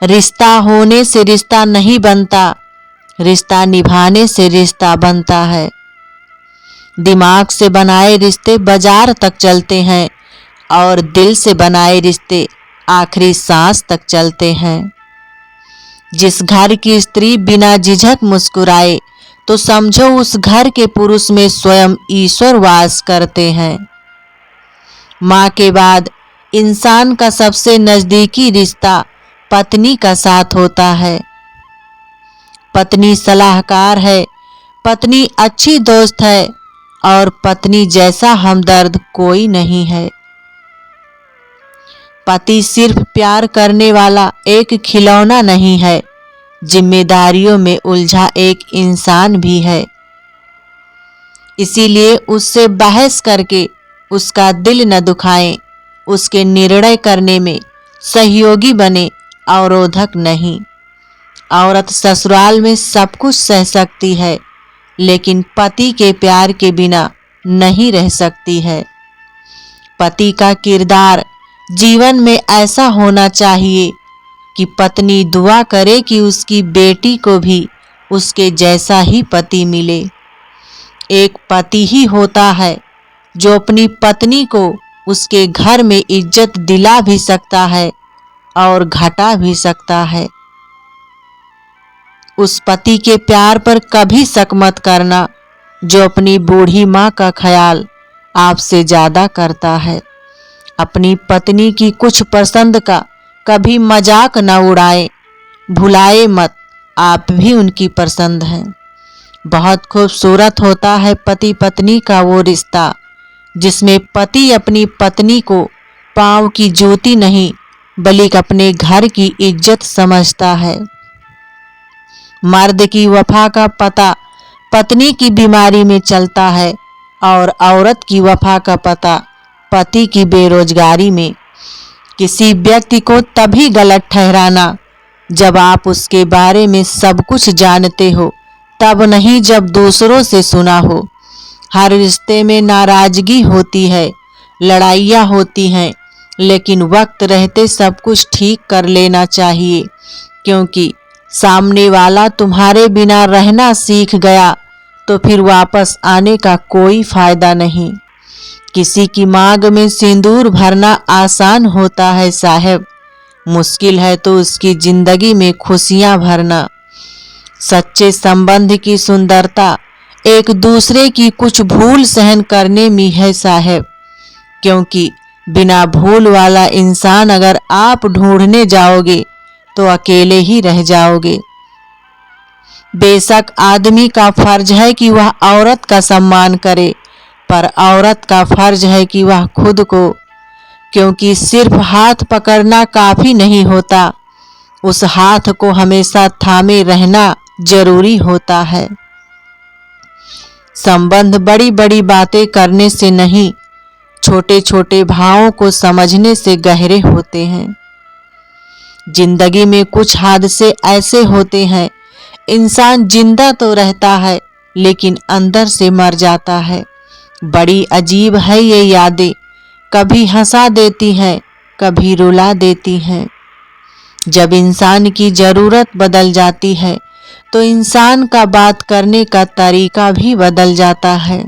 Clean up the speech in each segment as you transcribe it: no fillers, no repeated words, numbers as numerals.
रिश्ता होने से रिश्ता नहीं बनता, रिश्ता निभाने से रिश्ता बनता है। दिमाग से बनाए रिश्ते बाजार तक चलते हैं और दिल से बनाए रिश्ते आखिरी सांस तक चलते हैं। जिस घर की स्त्री बिना झिझक मुस्कुराए तो समझो उस घर के पुरुष में स्वयं ईश्वर वास करते हैं। माँ के बाद इंसान का सबसे नजदीकी रिश्ता पत्नी का साथ होता है। पत्नी सलाहकार है, पत्नी अच्छी दोस्त है और पत्नी जैसा हमदर्द कोई नहीं है। पति सिर्फ प्यार करने वाला एक खिलौना नहीं है, जिम्मेदारियों में उलझा एक इंसान भी है। इसीलिए उससे बहस करके उसका दिल न दुखाएं, उसके निर्णय करने में सहयोगी बने, अवरोधक नहीं। औरत ससुराल में सब कुछ सह सकती है, लेकिन पति के प्यार के बिना नहीं रह सकती है। पति का किरदार जीवन में ऐसा होना चाहिए कि पत्नी दुआ करे कि उसकी बेटी को भी उसके जैसा ही पति मिले। एक पति ही होता है जो अपनी पत्नी को उसके घर में इज्जत दिला भी सकता है और घटा भी सकता है। उस पति के प्यार पर कभी शक मत करना जो अपनी बूढ़ी माँ का ख्याल आपसे ज़्यादा करता है। अपनी पत्नी की कुछ पसंद का कभी मजाक न उड़ाए, भुलाए मत, आप भी उनकी पसंद हैं। बहुत खूबसूरत होता है पति पत्नी का वो रिश्ता जिसमें पति अपनी पत्नी को पाँव की जूती नहीं बल्कि अपने घर की इज्जत समझता है। मर्द की वफा का पता पत्नी की बीमारी में चलता है और औरत की वफा का पता पति की बेरोजगारी में। किसी व्यक्ति को तभी गलत ठहराना जब आप उसके बारे में सब कुछ जानते हो, तब नहीं जब दूसरों से सुना हो। हर रिश्ते में नाराजगी होती है, लड़ाइयाँ होती हैं, लेकिन वक्त रहते सब कुछ ठीक कर लेना चाहिए, क्योंकि सामने वाला तुम्हारे बिना रहना सीख गया तो फिर वापस आने का कोई फायदा नहीं। किसी की मांग में सिंदूर भरना आसान होता है साहब, मुश्किल है तो उसकी जिंदगी में खुशियां भरना। सच्चे संबंध की सुंदरता एक दूसरे की कुछ भूल सहन करने में है साहब, क्योंकि बिना भूल वाला इंसान अगर आप ढूंढने जाओगे तो अकेले ही रह जाओगे। बेशक आदमी का फर्ज है कि वह औरत का सम्मान करे, पर औरत का फर्ज है कि वह खुद को, क्योंकि सिर्फ हाथ पकड़ना काफी नहीं होता, उस हाथ को हमेशा थामे रहना जरूरी होता है। संबंध बड़ी बड़ी बातें करने से नहीं, छोटे छोटे भावों को समझने से गहरे होते हैं। जिंदगी में कुछ हादसे ऐसे होते हैं, इंसान जिंदा तो रहता है लेकिन अंदर से मर जाता है। बड़ी अजीब है ये यादें, कभी हंसा देती हैं, कभी रुला देती हैं। जब इंसान की ज़रूरत बदल जाती है तो इंसान का बात करने का तरीका भी बदल जाता है।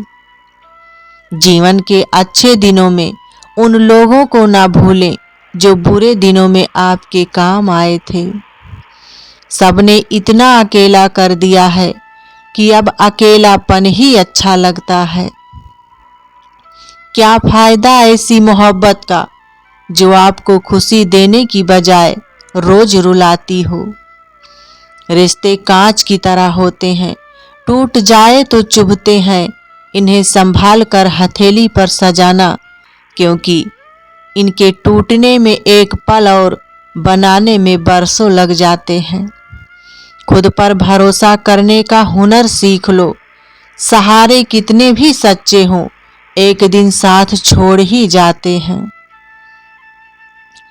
जीवन के अच्छे दिनों में उन लोगों को ना भूलें जो बुरे दिनों में आपके काम आए थे। सबने इतना अकेला कर दिया है कि अब अकेलापन ही अच्छा लगता है। क्या फायदा ऐसी मोहब्बत का जो आपको खुशी देने की बजाय रोज रुलाती हो। रिश्ते कांच की तरह होते हैं, टूट जाए तो चुभते हैं। इन्हें संभाल कर हथेली पर सजाना, क्योंकि इनके टूटने में एक पल और बनाने में बरसों लग जाते हैं। खुद पर भरोसा करने का हुनर सीख लो। सहारे कितने भी सच्चे हों, एक दिन साथ छोड़ ही जाते हैं।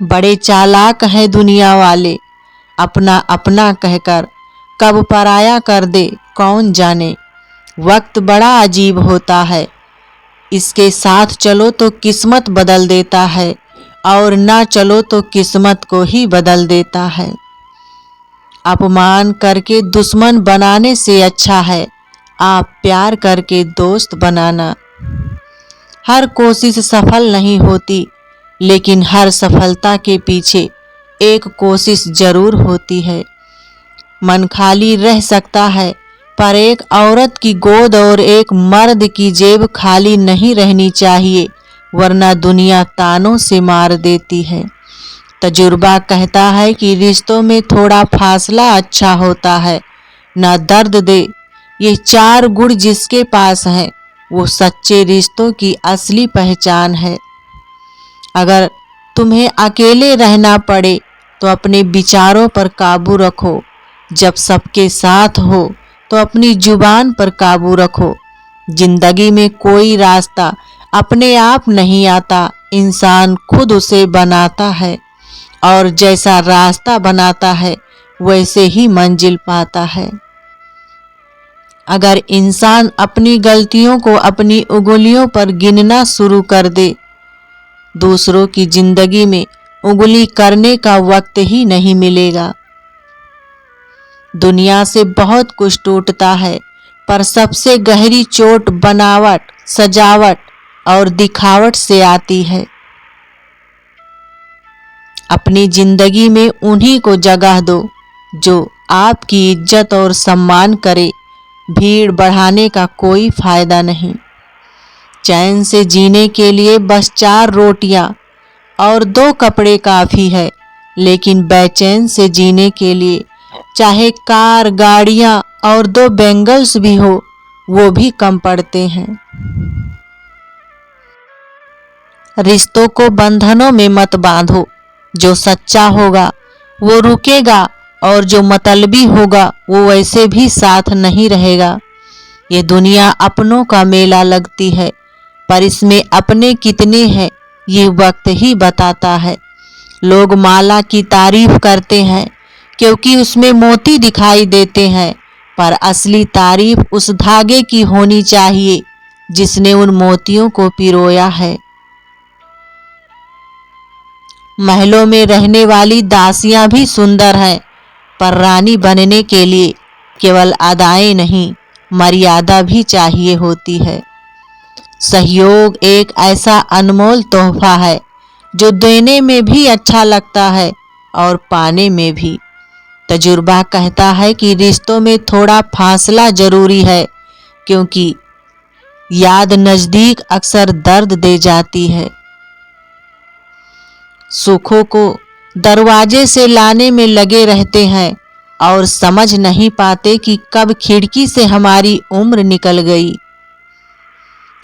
बड़े चालाक हैं दुनिया वाले, अपना अपना कहकर कब पराया कर दे कौन जाने। वक्त बड़ा अजीब होता है, इसके साथ चलो तो किस्मत बदल देता है और ना चलो तो किस्मत को ही बदल देता है। अपमान करके दुश्मन बनाने से अच्छा है आप प्यार करके दोस्त बनाना। हर कोशिश सफल नहीं होती, लेकिन हर सफलता के पीछे एक कोशिश जरूर होती है। मन खाली रह सकता है, पर एक औरत की गोद और एक मर्द की जेब खाली नहीं रहनी चाहिए, वरना दुनिया तानों से मार देती है। तजुर्बा कहता है कि रिश्तों में थोड़ा फासला अच्छा होता है, ना दर्द दे। ये 4 गुण जिसके पास हैं, वो सच्चे रिश्तों की असली पहचान है। अगर तुम्हें अकेले रहना पड़े तो अपने विचारों पर काबू रखो। जब सबके साथ हो तो अपनी जुबान पर काबू रखो। जिंदगी में कोई रास्ता अपने आप नहीं आता, इंसान खुद उसे बनाता है, और जैसा रास्ता बनाता है वैसे ही मंजिल पाता है। अगर इंसान अपनी गलतियों को अपनी उंगलियों पर गिनना शुरू कर दे, दूसरों की जिंदगी में उंगली करने का वक्त ही नहीं मिलेगा। दुनिया से बहुत कुछ टूटता है, पर सबसे गहरी चोट बनावट, सजावट और दिखावट से आती है। अपनी जिंदगी में उन्हीं को जगह दो जो आपकी इज्जत और सम्मान करे। भीड़ बढ़ाने का कोई फायदा नहीं। चैन से जीने के लिए बस 4 रोटियां और 2 कपड़े काफ़ी है, लेकिन बेचैन से जीने के लिए चाहे कार, गाड़ियां और 2 बैंगल्स भी हो, वो भी कम पड़ते हैं। रिश्तों को बंधनों में मत बांधो। जो सच्चा होगा वो रुकेगा, और जो मतलबी होगा वो वैसे भी साथ नहीं रहेगा। ये दुनिया अपनों का मेला लगती है, पर इसमें अपने कितने हैं ये वक्त ही बताता है। लोग माला की तारीफ करते हैं क्योंकि उसमें मोती दिखाई देते हैं, पर असली तारीफ उस धागे की होनी चाहिए जिसने उन मोतियों को पिरोया है। महलों में रहने वाली दासियां भी सुंदर हैं, पर रानी बनने के लिए केवल अदाएं नहीं, मर्यादा भी चाहिए होती है। सहयोग एक ऐसा अनमोल तोहफा है जो देने में भी अच्छा लगता है और पाने में भी। तजुर्बा कहता है कि रिश्तों में थोड़ा फासला जरूरी है, क्योंकि याद नज़दीक अक्सर दर्द दे जाती है। सुखों को दरवाजे से लाने में लगे रहते हैं और समझ नहीं पाते कि कब खिड़की से हमारी उम्र निकल गई।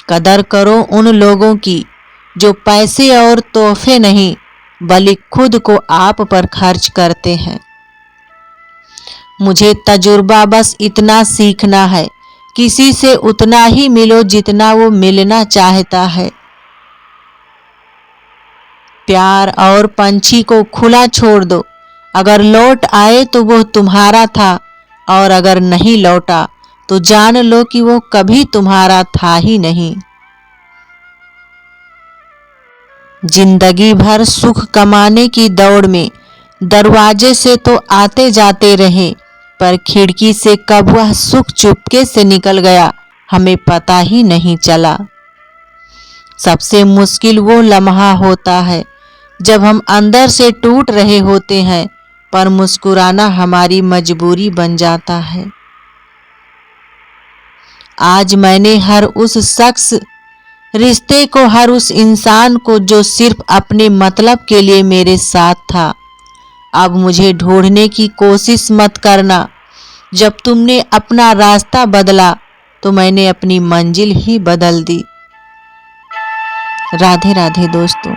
कदर करो उन लोगों की जो पैसे और तोहफे नहीं, बल्कि खुद को आप पर खर्च करते हैं। मुझे तजुर्बा बस इतना सीखना है, किसी से उतना ही मिलो जितना वो मिलना चाहता है। प्यार और पंछी को खुला छोड़ दो। अगर लौट आए तो वो तुम्हारा था, और अगर नहीं लौटा तो जान लो कि वो कभी तुम्हारा था ही नहीं। जिंदगी भर सुख कमाने की दौड़ में दरवाजे से तो आते जाते रहे, पर खिड़की से कब वह सुख चुपके से निकल गया हमें पता ही नहीं चला। सबसे मुश्किल वो लम्हा होता है जब हम अंदर से टूट रहे होते हैं, पर मुस्कुराना हमारी मजबूरी बन जाता है। आज मैंने हर उस शख्स, रिश्ते को, हर उस इंसान को जो सिर्फ अपने मतलब के लिए मेरे साथ था। अब मुझे ढूंढने की कोशिश मत करना। जब तुमने अपना रास्ता बदला तो मैंने अपनी मंजिल ही बदल दी। राधे राधे दोस्तों।